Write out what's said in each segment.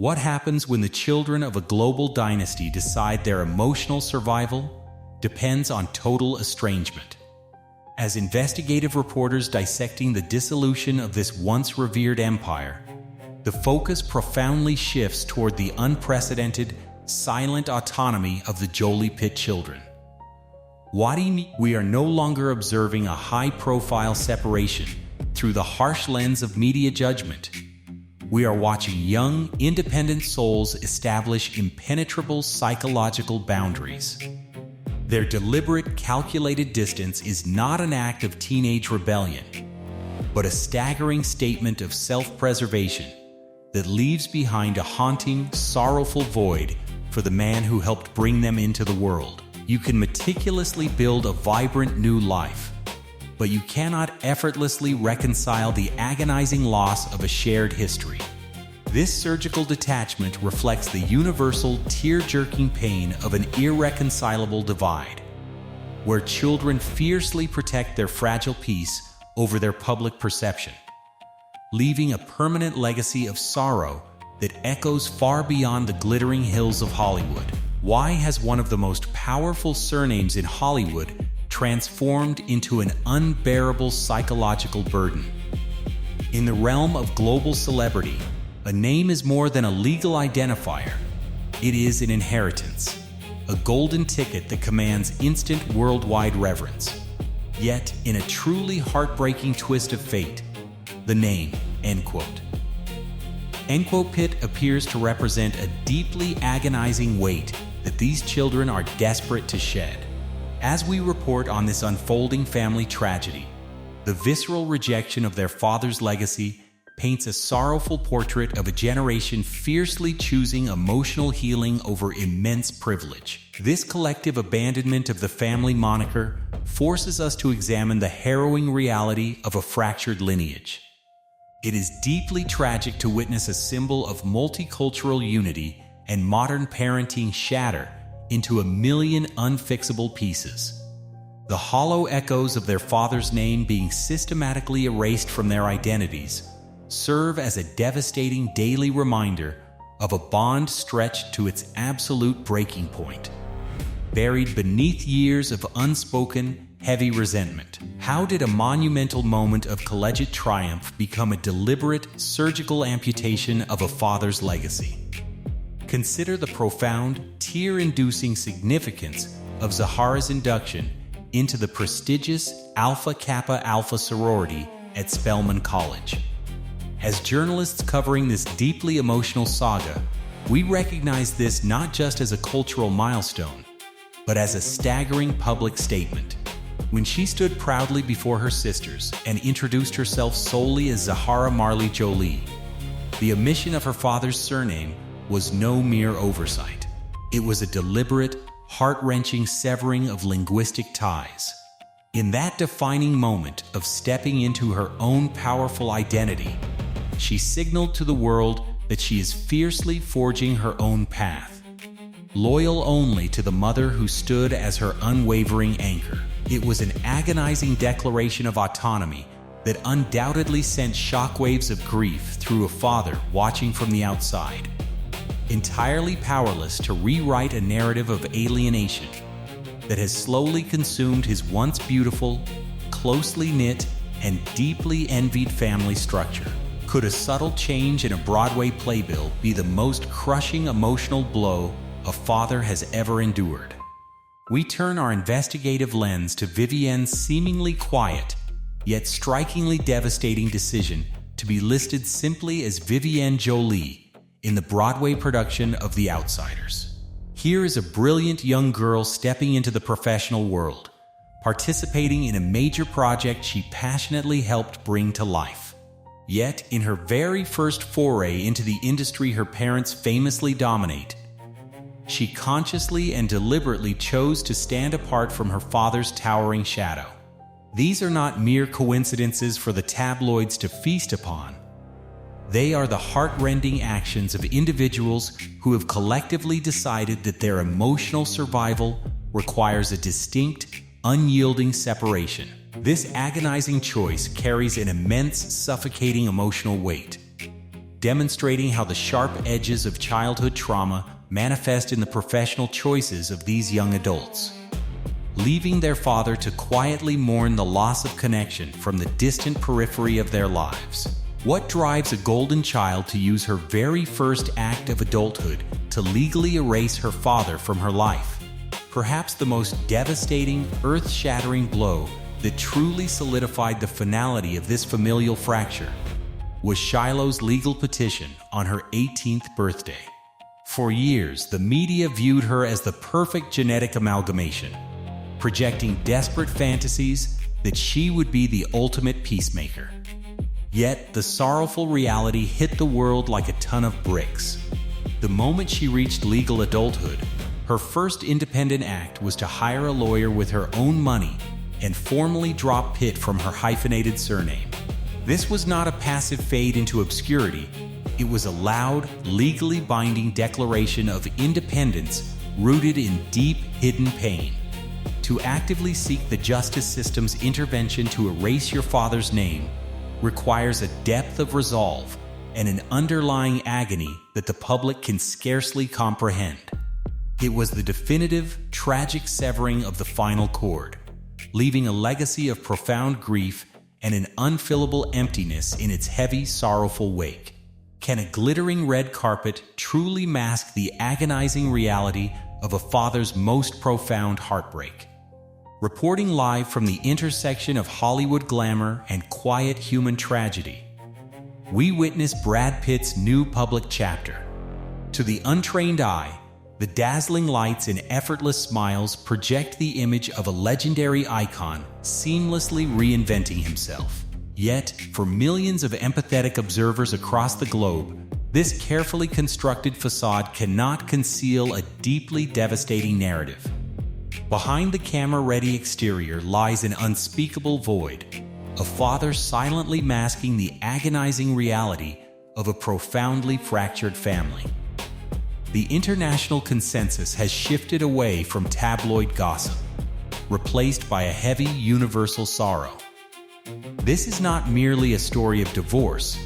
What happens when the children of a global dynasty decide their emotional survival depends on total estrangement? As investigative reporters dissecting the dissolution of this once revered empire, the focus profoundly shifts toward the unprecedented, silent autonomy of the Jolie Pitt children. We are no longer observing a high-profile separation through the harsh lens of media judgment. We are watching young, independent souls establish impenetrable psychological boundaries. Their deliberate, calculated distance is not an act of teenage rebellion, but a staggering statement of self-preservation that leaves behind a haunting, sorrowful void for the man who helped bring them into the world. You can meticulously build a vibrant new life, but you cannot effortlessly reconcile the agonizing loss of a shared history. This surgical detachment reflects the universal, tear-jerking pain of an irreconcilable divide, where children fiercely protect their fragile peace over their public perception, leaving a permanent legacy of sorrow that echoes far beyond the glittering hills of Hollywood. Why has one of the most powerful surnames in Hollywood transformed into an unbearable psychological burden? In the realm of global celebrity, a name is more than a legal identifier. It is an inheritance, a golden ticket that commands instant worldwide reverence. Yet, in a truly heartbreaking twist of fate, the name, end quote. End quote Pitt appears to represent a deeply agonizing weight that these children are desperate to shed. As we report on this unfolding family tragedy, the visceral rejection of their father's legacy paints a sorrowful portrait of a generation fiercely choosing emotional healing over immense privilege. This collective abandonment of the family moniker forces us to examine the harrowing reality of a fractured lineage. It is deeply tragic to witness a symbol of multicultural unity and modern parenting shatter into a million unfixable pieces. The hollow echoes of their father's name being systematically erased from their identities serve as a devastating daily reminder of a bond stretched to its absolute breaking point, buried beneath years of unspoken, heavy resentment. How did a monumental moment of collegiate triumph become a deliberate, surgical amputation of a father's legacy? Consider the profound, tear-inducing significance of Zahara's induction into the prestigious Alpha Kappa Alpha sorority at Spelman College. As journalists covering this deeply emotional saga, we recognize this not just as a cultural milestone, but as a staggering public statement. When she stood proudly before her sisters and introduced herself solely as Zahara Marley Jolie, the omission of her father's surname was no mere oversight. It was a deliberate, heart-wrenching severing of linguistic ties. In that defining moment of stepping into her own powerful identity, she signaled to the world that she is fiercely forging her own path, loyal only to the mother who stood as her unwavering anchor. It was an agonizing declaration of autonomy that undoubtedly sent shockwaves of grief through a father watching from the outside, entirely powerless to rewrite a narrative of alienation that has slowly consumed his once beautiful, closely knit, and deeply envied family structure. Could a subtle change in a Broadway playbill be the most crushing emotional blow a father has ever endured? We turn our investigative lens to Vivienne's seemingly quiet, yet strikingly devastating decision to be listed simply as Vivienne Jolie in the Broadway production of The Outsiders. Here is a brilliant young girl stepping into the professional world, participating in a major project she passionately helped bring to life. Yet, in her very first foray into the industry her parents famously dominate, she consciously and deliberately chose to stand apart from her father's towering shadow. These are not mere coincidences for the tabloids to feast upon. They are the heart-rending actions of individuals who have collectively decided that their emotional survival requires a distinct, unyielding separation. This agonizing choice carries an immense, suffocating emotional weight. demonstrating how the sharp edges of childhood trauma manifest in the professional choices of these young adults. Leaving their father to quietly mourn the loss of connection from the distant periphery of their lives. What drives a golden child to use her very first act of adulthood to legally erase her father from her life? Perhaps the most devastating, earth-shattering blow that truly solidified the finality of this familial fracture was Shiloh's legal petition on her 18th birthday. For years, the media viewed her as the perfect genetic amalgamation, projecting desperate fantasies that she would be the ultimate peacemaker. Yet, the sorrowful reality hit the world like a ton of bricks. The moment she reached legal adulthood, her first independent act was to hire a lawyer with her own money and formally drop Pitt from her hyphenated surname. This was not a passive fade into obscurity. It was a loud, legally binding declaration of independence rooted in deep, hidden pain. To actively seek the justice system's intervention to erase your father's name requires a depth of resolve and an underlying agony that the public can scarcely comprehend. It was the definitive, tragic severing of the final cord, leaving a legacy of profound grief and an unfillable emptiness in its heavy, sorrowful wake. Can a glittering red carpet truly mask the agonizing reality of a father's most profound heartbreak? Reporting live from the intersection of Hollywood glamour and quiet human tragedy, we witness Brad Pitt's new public chapter. To the untrained eye, the dazzling lights and effortless smiles project the image of a legendary icon seamlessly reinventing himself. Yet, for millions of empathetic observers across the globe, this carefully constructed facade cannot conceal a deeply devastating narrative. Behind the camera-ready exterior lies an unspeakable void, a father silently masking the agonizing reality of a profoundly fractured family. The international consensus has shifted away from tabloid gossip, replaced by a heavy universal sorrow. This is not merely a story of divorce,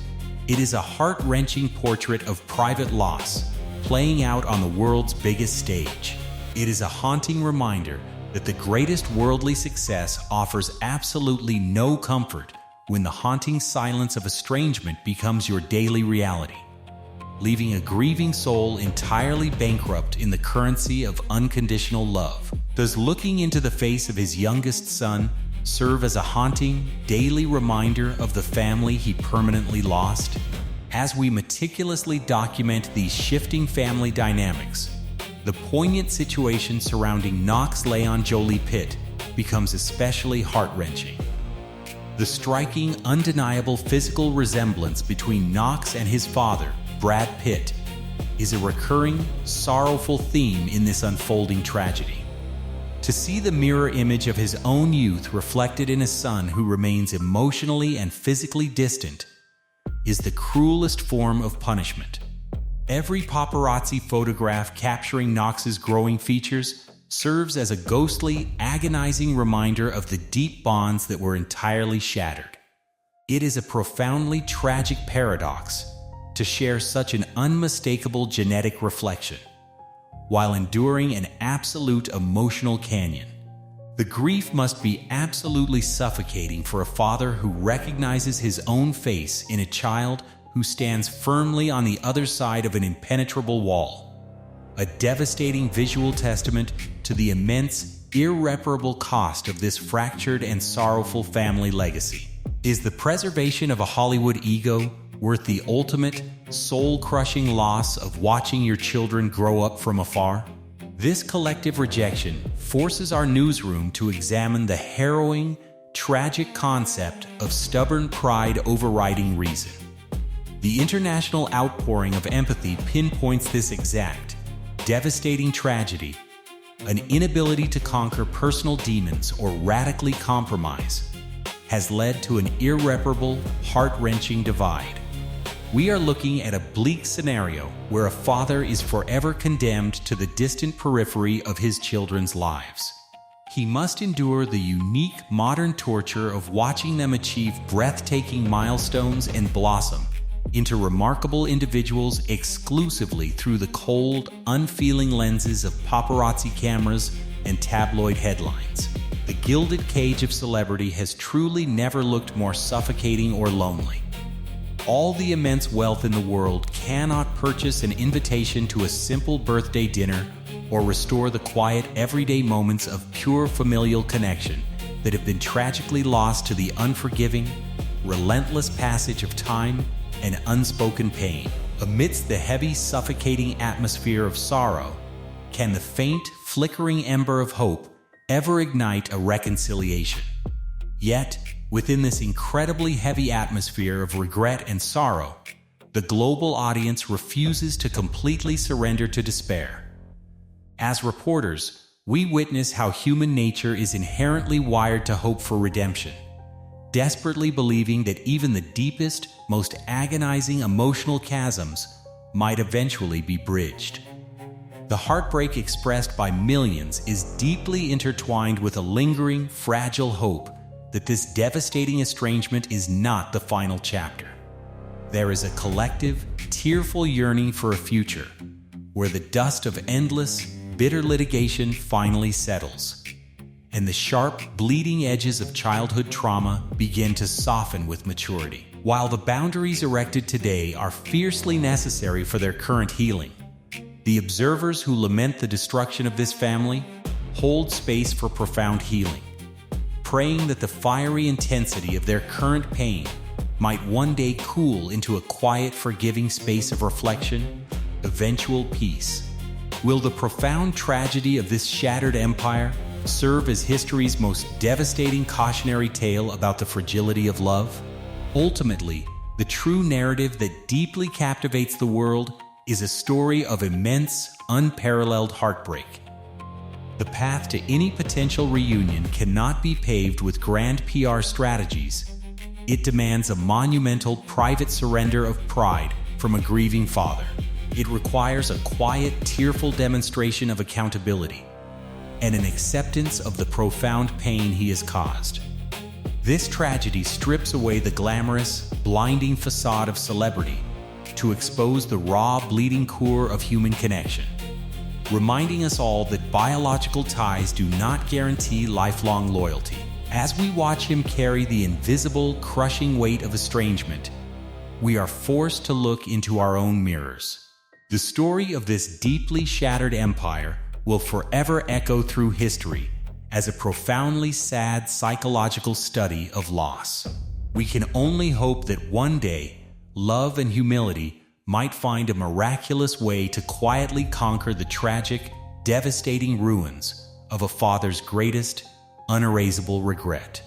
it is a heart-wrenching portrait of private loss, playing out on the world's biggest stage. It is a haunting reminder that the greatest worldly success offers absolutely no comfort when the haunting silence of estrangement becomes your daily reality, leaving a grieving soul entirely bankrupt in the currency of unconditional love. Does looking into the face of his youngest son serve as a haunting, daily reminder of the family he permanently lost? As we meticulously document these shifting family dynamics, the poignant situation surrounding Knox Leon Jolie Pitt becomes especially heart-wrenching. The striking, undeniable physical resemblance between Knox and his father, Brad Pitt, is a recurring, sorrowful theme in this unfolding tragedy. To see the mirror image of his own youth reflected in a son who remains emotionally and physically distant is the cruelest form of punishment. Every paparazzi photograph capturing Knox's growing features serves as a ghostly, agonizing reminder of the deep bonds that were entirely shattered. It is a profoundly tragic paradox to share such an unmistakable genetic reflection, while enduring an absolute emotional canyon. The grief must be absolutely suffocating for a father who recognizes his own face in a child who stands firmly on the other side of an impenetrable wall. A devastating visual testament to the immense, irreparable cost of this fractured and sorrowful family legacy. Is the preservation of a Hollywood ego worth the ultimate, soul-crushing loss of watching your children grow up from afar? This collective rejection forces our newsroom to examine the harrowing, tragic concept of stubborn pride overriding reason. The international outpouring of empathy pinpoints this exact, devastating tragedy, an inability to conquer personal demons or radically compromise, has led to an irreparable, heart-wrenching divide. We are looking at a bleak scenario where a father is forever condemned to the distant periphery of his children's lives. He must endure the unique modern torture of watching them achieve breathtaking milestones and blossom into remarkable individuals exclusively through the cold, unfeeling lenses of paparazzi cameras and tabloid headlines. The gilded cage of celebrity has truly never looked more suffocating or lonely. All the immense wealth in the world cannot purchase an invitation to a simple birthday dinner or restore the quiet, everyday moments of pure familial connection that have been tragically lost to the unforgiving, relentless passage of time and unspoken pain. Amidst the heavy, suffocating atmosphere of sorrow, can the faint, flickering ember of hope ever ignite a reconciliation? Yet, within this incredibly heavy atmosphere of regret and sorrow, the global audience refuses to completely surrender to despair. As reporters, we witness how human nature is inherently wired to hope for redemption, desperately believing that even the deepest, most agonizing emotional chasms might eventually be bridged. The heartbreak expressed by millions is deeply intertwined with a lingering, fragile hope that this devastating estrangement is not the final chapter. There is a collective, tearful yearning for a future where the dust of endless, bitter litigation finally settles, and the sharp, bleeding edges of childhood trauma begin to soften with maturity. While the boundaries erected today are fiercely necessary for their current healing, the observers who lament the destruction of this family hold space for profound healing, praying that the fiery intensity of their current pain might one day cool into a quiet, forgiving space of reflection, eventual peace. Will the profound tragedy of this shattered empire serve as history's most devastating cautionary tale about the fragility of love? Ultimately, the true narrative that deeply captivates the world is a story of immense, unparalleled heartbreak. The path to any potential reunion cannot be paved with grand PR strategies. It demands a monumental private surrender of pride from a grieving father. It requires a quiet, tearful demonstration of accountability and an acceptance of the profound pain he has caused. This tragedy strips away the glamorous, blinding facade of celebrity to expose the raw, bleeding core of human connection, reminding us all that biological ties do not guarantee lifelong loyalty. As we watch him carry the invisible, crushing weight of estrangement, we are forced to look into our own mirrors. The story of this deeply shattered empire will forever echo through history as a profoundly sad psychological study of loss. We can only hope that one day, love and humility might find a miraculous way to quietly conquer the tragic, devastating ruins of a father's greatest, unerasable regret.